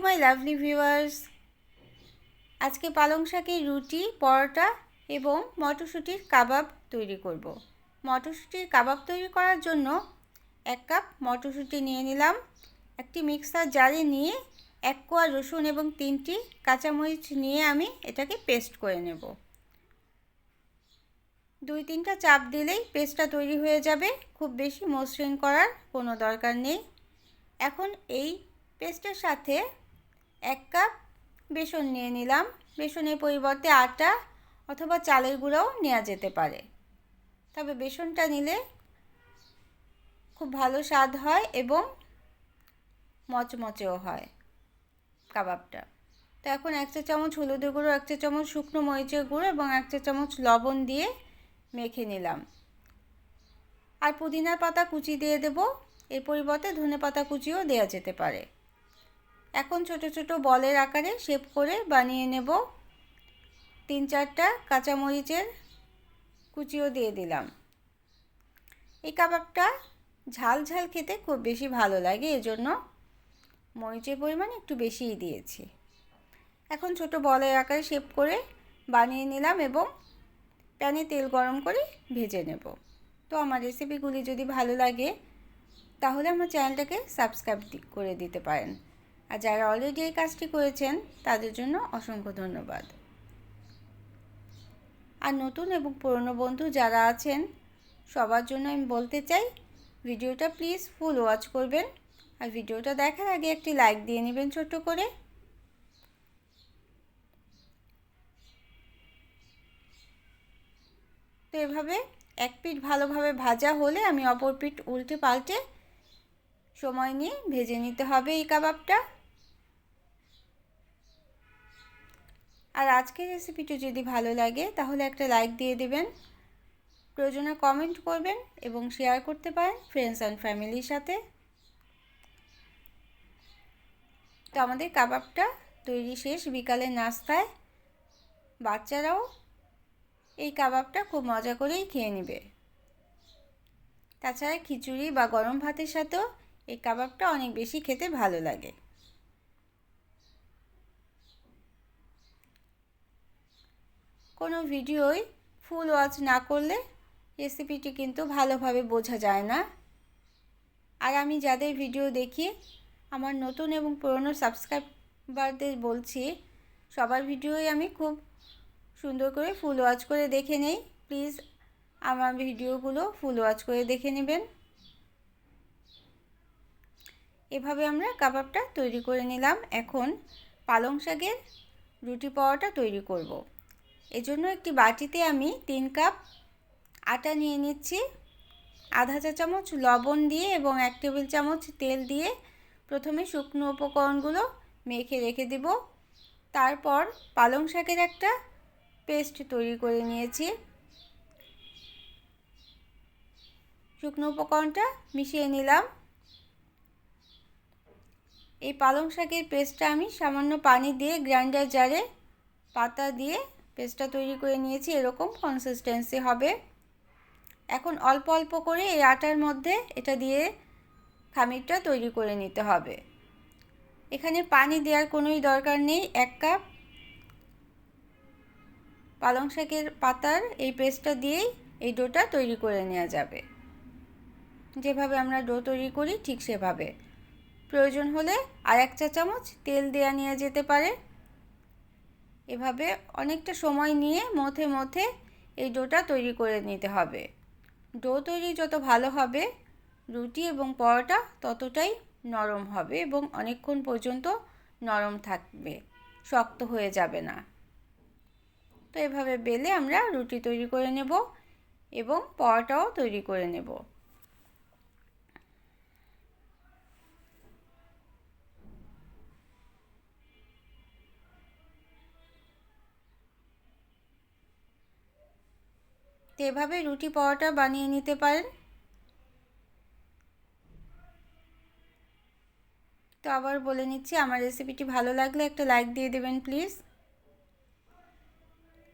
My lovely viewers, আজকে পালং শাকের রুটি, পরোটা এবং মটরশুঁটির কাবাব তৈরি করব। মটরশুঁটির কাবাব তৈরি করার জন্য 1 কাপ মটরশুঁটি নিয়ে নিলাম। একটি মিক্সার জারে নিয়ে 1 কোয়া রসুন এবং 3টি কাঁচামরিচ নিয়ে আমি এটাকে পেস্ট করে নেব। 2-3টা চাপ দিলেই পেস্টটা তৈরি হয়ে যাবে, খুব বেশি মসৃণ করার কোনো দরকার নেই। এখন এই পেস্টের সাথে 1 কাপ বেসন নিয়ে নিলাম। বেসনের পরিবর্তে আটা অথবা চালের গুঁড়াও নেওয়া যেতে পারে, তবে বেসনটা নিলে খুব ভালো স্বাদ হয় এবং মচমচেও হয় কাবাবটা। তো এখন 1 চা চামচ হলুদের গুঁড়ো, 1 চা চামচ শুকনো মরিচের গুঁড়ো এবং 1 চা চামচ লবণ দিয়ে মেখে নিলাম। আর পুদিনার পাতা কুচি দিয়ে দেব, এর পরিবর্তে ধনে পাতা কুচিও দেওয়া যেতে পারে। এখন ছোট ছোট বলের আকারে শেপ করে বানিয়ে নেব। 3-4টা কাঁচামরিচের কুচিও দিয়ে দিলাম। এই কাবাবটা ঝাল ঝাল খেতে খুব বেশি ভালো লাগে, এজন্য মরিচের পরিমাণ একটু বেশিই দিয়েছি। এখন ছোট বলের আকারে শেপ করে বানিয়ে নিলাম এবং প্যানে তেল গরম করে ভেজে নেব। তো আমার রেসিপিগুলি যদি ভালো লাগে তাহলে আমার চ্যানেলটাকে সাবস্ক্রাইব করে দিতে পারেন, আর যারা অলরেডি এই কাজটি করেছেন তাদের জন্য অসংখ্য ধন্যবাদ। আর নতুন এবং পুরনো বন্ধু যারা আছেন সবার জন্য আমি বলতে চাই, ভিডিওটা প্লিজ ফুল ওয়াচ করবেন, আর ভিডিওটা দেখার আগে একটি লাইক দিয়ে নেবেন ছোট্ট করে। তো এভাবে এক পিঠ ভালোভাবে ভাজা হলে আমি অপর পিঠ উল্টে পাল্টে সময় নিয়ে ভেজে নিতে হবে এই কাবাবটা। আর আজকের রেসিপিটি যদি ভালো লাগে তাহলে একটা লাইক দিয়ে দেবেন, প্রয়োজনে কমেন্ট করবেন এবং শেয়ার করতে পারেন ফ্রেন্ডস অ্যান্ড ফ্যামিলির সাথে। তো আমাদের কাবাবটা তৈরি শেষ। বিকালের নাস্তায় বাচ্চারাও এই কাবাবটা খুব মজা করেই খেয়ে নেবে। তাছাড়া খিচুড়ি বা গরম ভাতের সাথেও এই কাবাবটা অনেক বেশি খেতে ভালো লাগে। কোনো ভিডিওই ফুল ওয়াচ না করলে রেসিপিটি কিন্তু ভালোভাবে বোঝা যায় না। আর আমি যাদের ভিডিও দেখি, আমার নতুন এবং পুরনো সাবস্ক্রাইবারদের বলছি, সবার ভিডিওই আমি খুব সুন্দর করে ফুল ওয়াচ করে দেখে নেই। প্লিজ আমার ভিডিওগুলো ফুল ওয়াচ করে দেখে নেবেন। এভাবে আমরা কাবাবটা তৈরি করে নিলাম। এখন পালং শাকের রুটি পরোটা তৈরি করব। এজন্য একটি বাটিতে আমি 3 কাপ আটা নিয়ে নিচ্ছি। আধা চা চামচ লবণ দিয়ে এবং 1 টেবিল চামচ তেল দিয়ে প্রথমে শুকনো উপকরণগুলো মেখে রেখে দেব। তারপর পালং শাকের একটা পেস্ট তৈরি করে নিয়েছি। শুকনো উপকরণটা মিশিয়ে নিলাম। এই পালং শাকের পেস্টটা আমি সামান্য পানি দিয়ে গ্রাইন্ডার জারে পাতা দিয়ে পেস্টটা তৈরি করে নিয়েছি। এরকম কনসিস্টেন্সি হবে। এখন অল্প অল্প করে এই আটার মধ্যে এটা দিয়ে খামিরটা তৈরি করে নিতে হবে। এখানে পানি দেওয়ার কোনোই দরকার নেই। 1 কাপ পালং শাকের পাতার এই পেস্টটা দিয়েই এই ডোটা তৈরি করে নেওয়া যাবে। যেভাবে আমরা ডো তৈরি করি ঠিক সেভাবে। প্রয়োজন হলে আর 1 চা চামচ তেল দেওয়া নেওয়া যেতে পারে। এভাবে অনেকটা সময় নিয়ে মথে মথে এই ডোটা তৈরি করে নিতে হবে। ডো তৈরি যত ভালো হবে, রুটি এবং পরোটা ততটাই নরম হবে এবং অনেকক্ষণ পর্যন্ত নরম থাকবে, শক্ত হয়ে যাবে না। তো এভাবে বেলে আমরা রুটি তৈরি করে নেব এবং পরোটাও তৈরি করে নেব। তো এভাবে রুটি পরোটা বানিয়ে নিতে পারেন। তো আবার বলে নিচ্ছি, আমার রেসিপিটি ভালো লাগলে একটা লাইক দিয়ে দেবেন প্লিজ।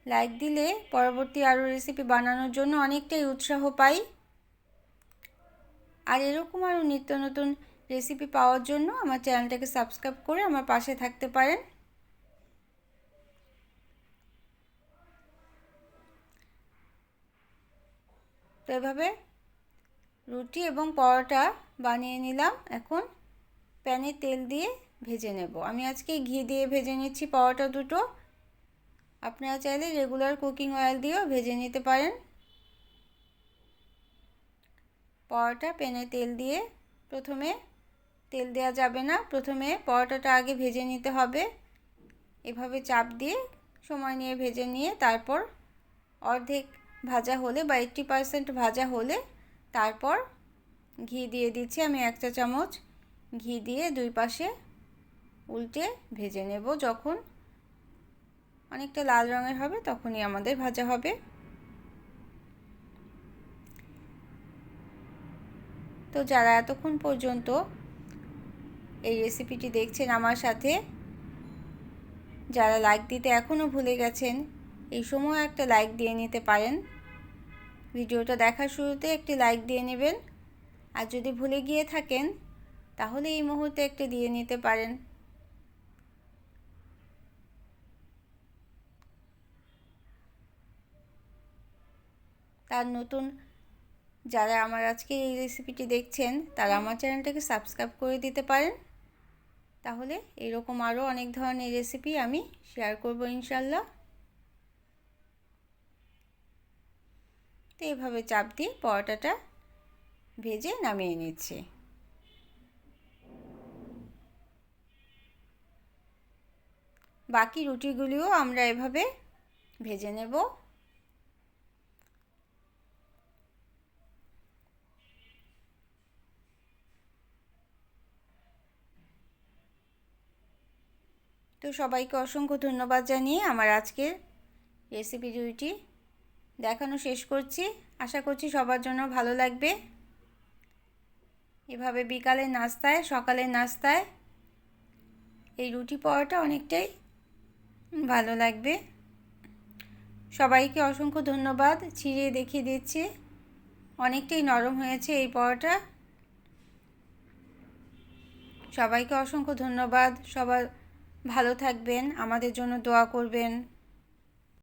লাইক দিলে পরবর্তী আরও রেসিপি বানানোর জন্য অনেকটাই উৎসাহ পাই। আর এরকম আরও নিত্য নতুন রেসিপি পাওয়ার জন্য আমার চ্যানেলটাকে সাবস্ক্রাইব করে আমার পাশে থাকতে পারেন। তো এভাবে রুটি এবং পরোটা বানিয়ে নিলাম। এখন প্যানে তেল দিয়ে ভেজে নেব। আমি আজকে ঘি দিয়ে ভেজে নিচ্ছি পরোটা দুটো। আপনারা চাইলে রেগুলার কুকিং অয়েল দিয়েও ভেজে নিতে পারেন। পরোটা প্যানে তেল দিয়ে, প্রথমে তেল দেওয়া যাবে না, প্রথমে পরোটাটা আগে ভেজে নিতে হবে। এভাবে চাপ দিয়ে সময় নিয়ে ভেজে নিয়ে তারপর অর্ধেক ভাজা হলে বা 80% ভাজা হলে তারপর ঘি দিয়ে দিচ্ছি। আমি 1 চা চামচ ঘি দিয়ে দুই পাশে উল্টে ভেজে নেব। যখন অনেকটা লাল রঙের হবে তখনই আমাদের ভাজা হবে। তো যারা এতক্ষণ পর্যন্ত এই রেসিপিটি দেখছেন আমার সাথে, যারা লাইক দিতে এখনও ভুলে গেছেন, এই সময় একটা লাইক দিয়ে নিতে পারেন। ভিডিওটা দেখার শুরুতে একটি লাইক দিয়ে নেবেন। আর যদি ভুলে গিয়ে থাকেন তাহলে এই মুহূর্তে একটা দিয়ে নিতে পারেন। তার নতুন যারা আমার আজকে এই রেসিপিটি দেখছেন তারা আমার চ্যানেলটাকে সাবস্ক্রাইব করে দিতে পারেন। তাহলে এরকম আরও অনেক ধরনের রেসিপি আমি শেয়ার করব ইনশাল্লাহ। তো এইভাবে চাপ দিয়ে পরোটাটা ভেজে নামিয়ে নিচ্ছি। বাকি রুটিগুলিও আমরা এভাবে ভেজে নেব। তো সবাইকে অসংখ্য ধন্যবাদ জানিয়ে আমার আজকের রেসিপি দুইটি দেখানো শেষ করছি। আশা করছি সবার জন্য ভালো লাগবে। এভাবে বিকালের নাস্তায়, সকালের নাস্তায় এই রুটি পরোটা অনেকটাই ভালো লাগবে। সবাইকে অসংখ্য ধন্যবাদ। ছিঁড়ে দেখিয়ে দিচ্ছি, অনেকটাই নরম হয়েছে এই পরোটা। সবাইকে অসংখ্য ধন্যবাদ। সবার ভালো থাকবেন, আমাদের জন্য দোয়া করবেন।